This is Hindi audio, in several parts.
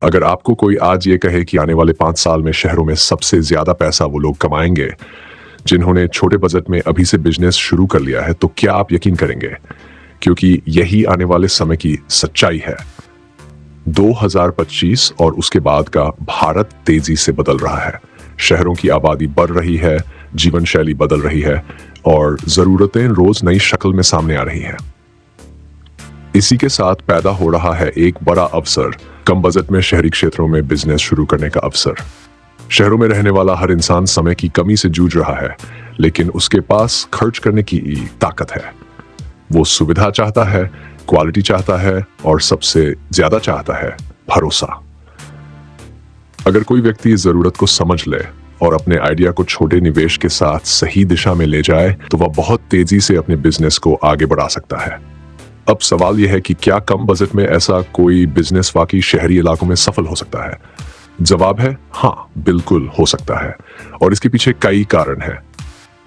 अगर आपको कोई आज ये कहे कि आने वाले 5 साल में शहरों में सबसे ज्यादा पैसा वो लोग कमाएंगे जिन्होंने छोटे बजट में अभी से बिजनेस शुरू कर लिया है, तो क्या आप यकीन करेंगे? क्योंकि यही आने वाले समय की सच्चाई है। 2025 और उसके बाद का भारत तेजी से बदल रहा है। शहरों की आबादी बढ़ रही है, जीवन शैली बदल रही है और जरूरतें रोज नई शक्ल में सामने आ रही हैं। इसी के साथ पैदा हो रहा है एक बड़ा अवसर, कम बजट में शहरी क्षेत्रों में बिजनेस शुरू करने का अवसर। शहरों में रहने वाला हर इंसान समय की कमी से जूझ रहा है, लेकिन उसके पास खर्च करने की ताकत है। वो सुविधा चाहता है, क्वालिटी चाहता है और सबसे ज्यादा चाहता है भरोसा। अगर कोई व्यक्ति इस जरूरत को समझ ले और अपने आइडिया को छोटे निवेश के साथ सही दिशा में ले जाए, तो वह बहुत तेजी से अपने बिजनेस को आगे बढ़ा सकता है। अब सवाल यह है कि क्या कम बजट में ऐसा कोई बिजनेस वाकई शहरी इलाकों में सफल हो सकता है? जवाब है हाँ, बिल्कुल हो सकता है और इसके पीछे कई कारण हैं।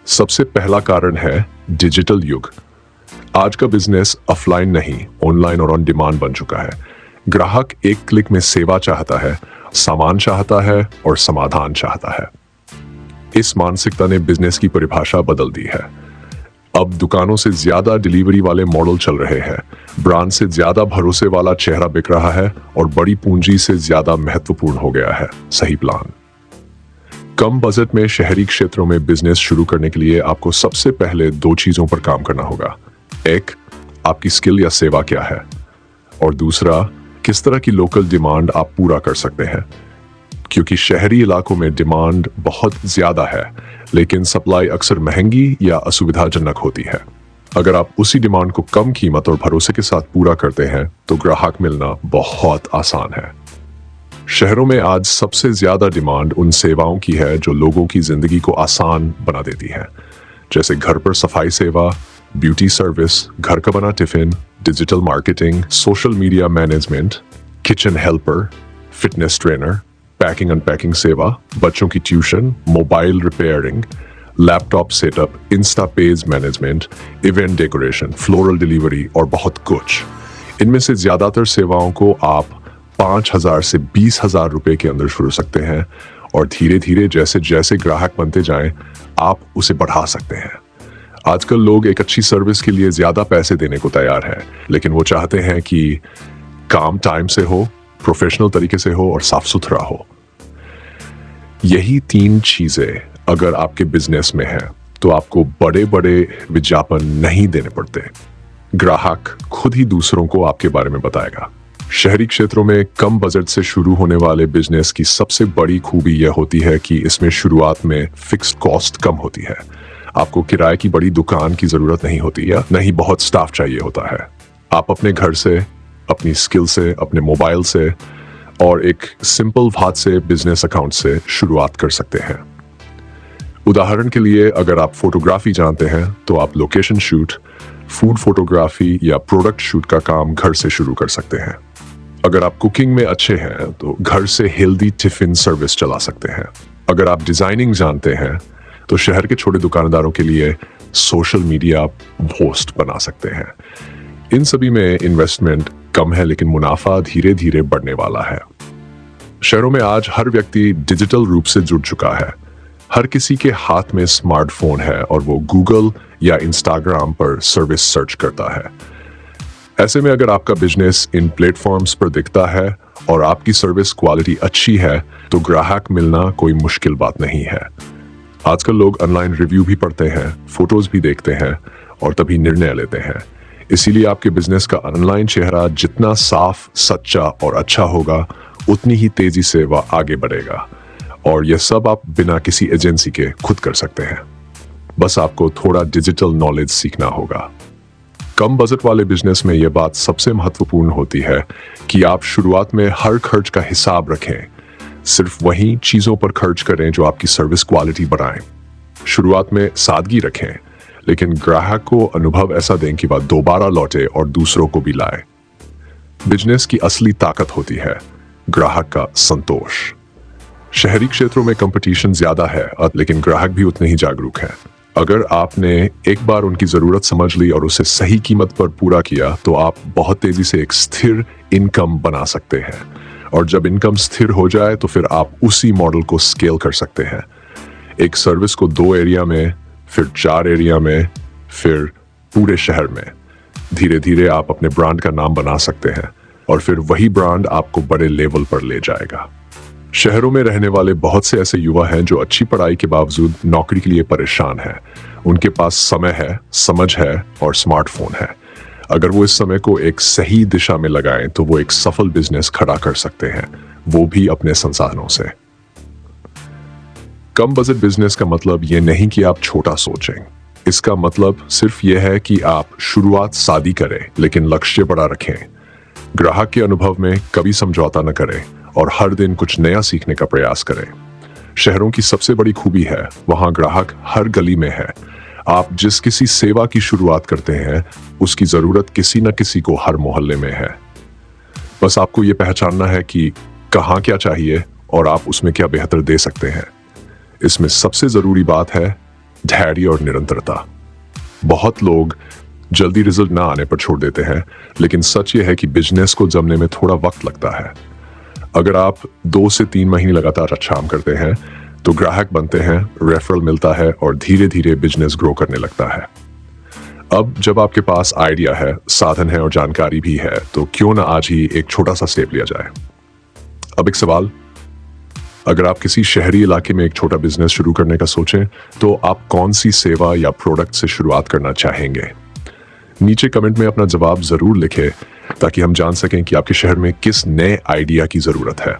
सबसे पहला कारण है डिजिटल युग। आज का बिजनेस ऑफलाइन नहीं, ऑनलाइन और ऑन डिमांड बन चुका है। ग्राहक एक क्लिक में सेवा चाहता है, सामान चाहता है और समाधान चाहता है। इस मानसिकता ने बिजनेस की परिभाषा बदल दी है। अब दुकानों से ज्यादा डिलीवरी वाले मॉडल चल रहे हैं, ब्रांड से ज्यादा भरोसे वाला चेहरा बिक रहा है और बड़ी पूंजी से ज्यादा महत्वपूर्ण हो गया है सही प्लान। कम बजट में शहरी क्षेत्रों में बिजनेस शुरू करने के लिए आपको सबसे पहले 2 चीजों पर काम करना होगा। एक, आपकी स्किल या सेवा क्या है, और दूसरा, किस तरह की लोकल डिमांड आप पूरा कर सकते हैं। क्योंकि शहरी इलाकों में डिमांड बहुत ज्यादा है, लेकिन सप्लाई अक्सर महंगी या असुविधाजनक होती है। अगर आप उसी डिमांड को कम कीमत और भरोसे के साथ पूरा करते हैं, तो ग्राहक मिलना बहुत आसान है। शहरों में आज सबसे ज्यादा डिमांड उन सेवाओं की है जो लोगों की जिंदगी को आसान बना देती है, जैसे घर पर सफाई सेवा, ब्यूटी सर्विस, घर का बना tiffin, digital marketing, social media management, kitchen helper, fitness trainer, packing unpacking सेवा, बच्चों की tuition, mobile repairing, laptop setup, Insta page management, event decoration, floral delivery और बहुत कुछ। इनमें से ज्यादातर सेवाओं को आप 5,000 से 20,000 रुपए के अंदर शुरू सकते हैं और धीरे धीरे जैसे जैसे ग्राहक बनते जाएं, आप उसे बढ़ा सकते हैं। आजकल लोग एक अच्छी सर्विस के लिए ज्यादा पैसे देने को तैयार हैं, लेकिन वो चाहते हैं कि काम टाइम से हो, प्रोफेशनल तरीके से हो और साफ सुथरा हो। यही 3 चीजें अगर आपके बिजनेस में है, तो आपको बड़े बड़े विज्ञापन नहीं देने पड़ते। ग्राहक खुद ही दूसरों को आपके बारे में बताएगा। शहरी क्षेत्रों में कम बजट से शुरू होने वाले बिजनेस की सबसे बड़ी खूबी यह होती है कि इसमें शुरुआत में फिक्स्ड कॉस्ट कम होती है। आपको किराए की बड़ी दुकान की जरूरत नहीं होती या नहीं बहुत स्टाफ चाहिए होता है। आप अपने घर से, अपनी स्किल से, अपने मोबाइल से और एक सिंपल हाथ से बिजनेस अकाउंट से शुरुआत कर सकते हैं। उदाहरण के लिए, अगर आप फोटोग्राफी जानते हैं, तो आप लोकेशन शूट, फूड फोटोग्राफी या प्रोडक्ट शूट का काम घर से शुरू कर सकते हैं। अगर आप कुकिंग में अच्छे हैं, तो घर से हेल्दी टिफिन सर्विस चला सकते हैं। अगर आप डिजाइनिंग जानते हैं, तो शहर के छोटे दुकानदारों के लिए सोशल मीडिया पोस्ट बना सकते हैं। इन सभी में इन्वेस्टमेंट कम है, लेकिन मुनाफा धीरे धीरे बढ़ने वाला है। शहरों में आज हर व्यक्ति डिजिटल रूप से जुड़ चुका है। हर किसी के हाथ में स्मार्टफोन है और वो गूगल या इंस्टाग्राम पर सर्विस सर्च करता है। ऐसे में अगर आपका बिजनेस इन प्लेटफॉर्म्स पर दिखता है और आपकी सर्विस क्वालिटी अच्छी है, तो ग्राहक मिलना कोई मुश्किल बात नहीं है। आजकल लोग ऑनलाइन रिव्यू भी पढ़ते हैं, फोटोज भी देखते हैं और तभी निर्णय लेते हैं। इसीलिए आपके बिजनेस का ऑनलाइन चेहरा जितना साफ, सच्चा और अच्छा होगा, उतनी ही तेजी से वह आगे बढ़ेगा। और यह सब आप बिना किसी एजेंसी के खुद कर सकते हैं। बस आपको थोड़ा डिजिटल नॉलेज सीखना होगा। कम बजट वाले बिजनेस में यह बात सबसे महत्वपूर्ण होती है कि आप शुरुआत में हर खर्च का हिसाब रखें। सिर्फ वही चीजों पर खर्च करें जो आपकी सर्विस क्वालिटी बढ़ाएं। शुरुआत में सादगी रखें, लेकिन ग्राहक को अनुभव ऐसा दें कि वह दोबारा लौटे और दूसरों को भी लाए। बिजनेस की असली ताकत होती है ग्राहक का संतोष। शहरी क्षेत्रों में कंपटीशन ज्यादा है, लेकिन ग्राहक भी उतने ही जागरूक हैं। अगर आपने एक बार उनकी जरूरत समझ ली और उसे सही कीमत पर पूरा किया, तो आप बहुत तेजी से एक स्थिर इनकम बना सकते हैं और जब इनकम स्थिर हो जाए तो फिर आप उसी मॉडल को स्केल कर सकते हैं। एक सर्विस को 2 एरिया में, फिर 4 एरिया में, फिर पूरे शहर में। धीरे धीरे आप अपने ब्रांड का नाम बना सकते हैं और फिर वही ब्रांड आपको बड़े लेवल पर ले जाएगा। शहरों में रहने वाले बहुत से ऐसे युवा हैं जो अच्छी पढ़ाई के बावजूद नौकरी के लिए परेशान हैं। उनके पास समय है, समझ है और स्मार्टफोन है। अगर वो इस समय को एक सही दिशा में लगाएं तो वो एक सफल बिजनेस खड़ा कर सकते हैं, वो भी अपने संसाधनों से। कम बजट बिजनेस का मतलब ये नहीं कि आप छोटा सोचें। इसका मतलब सिर्फ यह है कि आप शुरुआत सादी करें लेकिन लक्ष्य बड़ा रखें। ग्राहक के अनुभव में कभी समझौता न करें और हर दिन कुछ नया सीखने का प्रयास करें। शहरों की सबसे बड़ी खूबी है वहां ग्राहक हर गली में है। आप जिस किसी सेवा की शुरुआत करते हैं उसकी जरूरत किसी न किसी को हर मोहल्ले में है। बस आपको ये पहचानना है कि कहाँ क्या चाहिए और आप उसमें क्या बेहतर दे सकते हैं। इसमें सबसे जरूरी बात है धैर्य और निरंतरता। बहुत लोग जल्दी रिजल्ट ना आने पर छोड़ देते हैं, लेकिन सच ये है कि बिजनेस को जमने में थोड़ा वक्त लगता है। अगर आप 2 से 3 महीने लगातार अच्छा काम करते हैं तो ग्राहक बनते हैं, रेफरल मिलता है और धीरे धीरे बिजनेस ग्रो करने लगता है। अब जब आपके पास आइडिया है, साधन है और जानकारी भी है, तो क्यों ना आज ही एक छोटा सा स्टेप लिया जाए। अब एक सवाल, अगर आप किसी शहरी इलाके में एक छोटा बिजनेस शुरू करने का सोचें तो आप कौन सी सेवा या प्रोडक्ट से शुरुआत करना चाहेंगे? नीचे कमेंट में अपना जवाब जरूर लिखें ताकि हम जान सकें कि आपके शहर में किस नए आइडिया की जरूरत है।